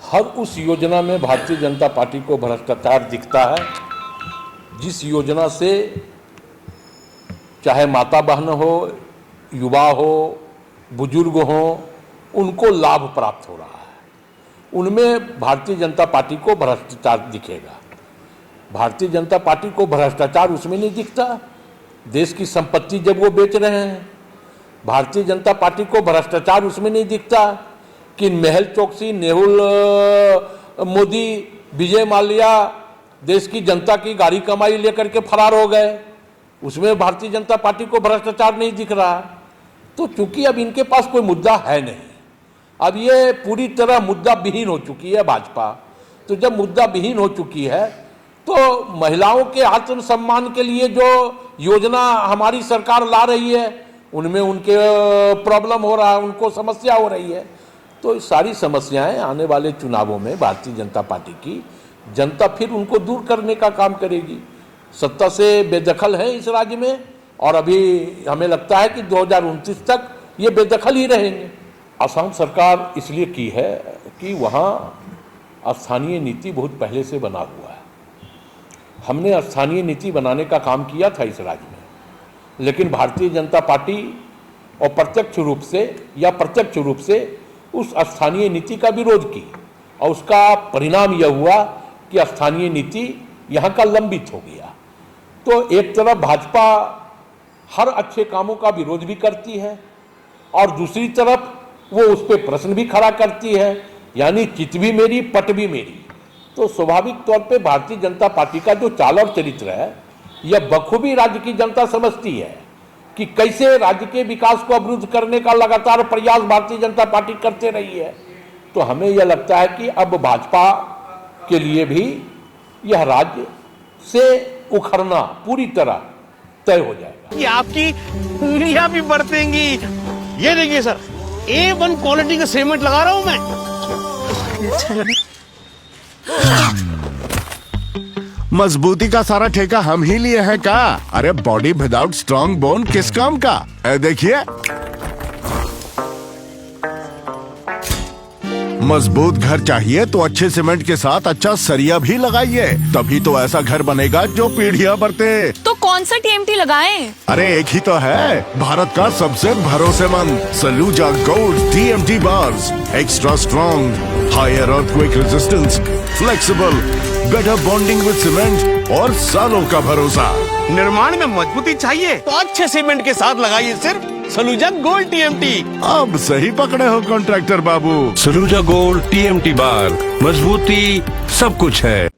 हर उस योजना में भारतीय जनता पार्टी को भ्रष्टाचार दिखता है जिस योजना से चाहे माता बहन हो, युवा हो, बुजुर्ग हो, उनको लाभ प्राप्त हो रहा है। उनमें भारतीय जनता पार्टी को भ्रष्टाचार दिखेगा। भारतीय जनता पार्टी को भ्रष्टाचार उसमें नहीं दिखता देश की संपत्ति जब वो बेच रहे हैं। भारतीय जनता पार्टी को भ्रष्टाचार उसमें नहीं दिखता कि मेहुल चोकसी, नेहुल मोदी, विजय माल्या देश की जनता की गाड़ी कमाई लेकर के फरार हो गए। उसमें भारतीय जनता पार्टी को भ्रष्टाचार नहीं दिख रहा। तो चूंकि अब इनके पास कोई मुद्दा है नहीं, अब ये पूरी तरह मुद्दा विहीन हो चुकी है भाजपा। तो जब मुद्दा विहीन हो चुकी है तो महिलाओं के आत्मसम्मान के लिए जो योजना हमारी सरकार ला रही है उनमें उनके प्रॉब्लम हो रहा है, उनको समस्या हो रही है। तो सारी समस्याएं आने वाले चुनावों में भारतीय जनता पार्टी की जनता फिर उनको दूर करने का काम करेगी। सत्ता से बेदखल है इस राज्य में और अभी हमें लगता है कि 2029 तक ये बेदखल ही रहेंगे। असम सरकार इसलिए की है कि वहाँ स्थानीय नीति बहुत पहले से बना हुआ है। हमने स्थानीय नीति बनाने का काम किया था इस राज्य में, लेकिन भारतीय जनता पार्टी अप्रत्यक्ष रूप से या प्रत्यक्ष रूप से उस स्थानीय नीति का विरोध की और उसका परिणाम यह हुआ कि स्थानीय नीति यहाँ का लंबित हो गया। तो एक तरफ भाजपा हर अच्छे कामों का विरोध भी करती है और दूसरी तरफ वो उस पर प्रश्न भी खड़ा करती है, यानी चित भी मेरी पट भी मेरी। तो स्वाभाविक तौर पे भारतीय जनता पार्टी का जो चाल और चरित्र है यह बखूबी राज्य की जनता समझती है कि कैसे राज्य के विकास को अवरुद्ध करने का लगातार प्रयास भारतीय जनता पार्टी करते रही है। तो हमें यह लगता है कि अब भाजपा के लिए भी यह राज्य से उखड़ना पूरी तरह तय हो जाएगा। कि आपकी उंगलियां भी बरतेंगी। ये देखिए सर, A1 क्वालिटी का सीमेंट लगा रहा हूं मैं। मजबूती का सारा ठेका हम ही लिए हैं का? अरे बॉडी विदाउट स्ट्रॉन्ग बोन किस काम का? देखिए, मजबूत घर चाहिए तो अच्छे सीमेंट के साथ अच्छा सरिया भी लगाइए, तभी तो ऐसा घर बनेगा जो पीढ़ियां बरते। तो कौन सा TMT लगाएं? अरे एक ही तो है, भारत का सबसे भरोसेमंद Saluja gold TMT bars. Extra strong, higher earthquake resistance, flexible, better bonding with cement और सालों का भरोसा। निर्माण में मजबूती चाहिए तो अच्छे सीमेंट के साथ लगाइए सिर्फ सलूजा गोल्ड TMT। अब सही पकड़े हो कॉन्ट्रैक्टर बाबू। सलूजा गोल्ड TMT बार, मजबूती सब कुछ है।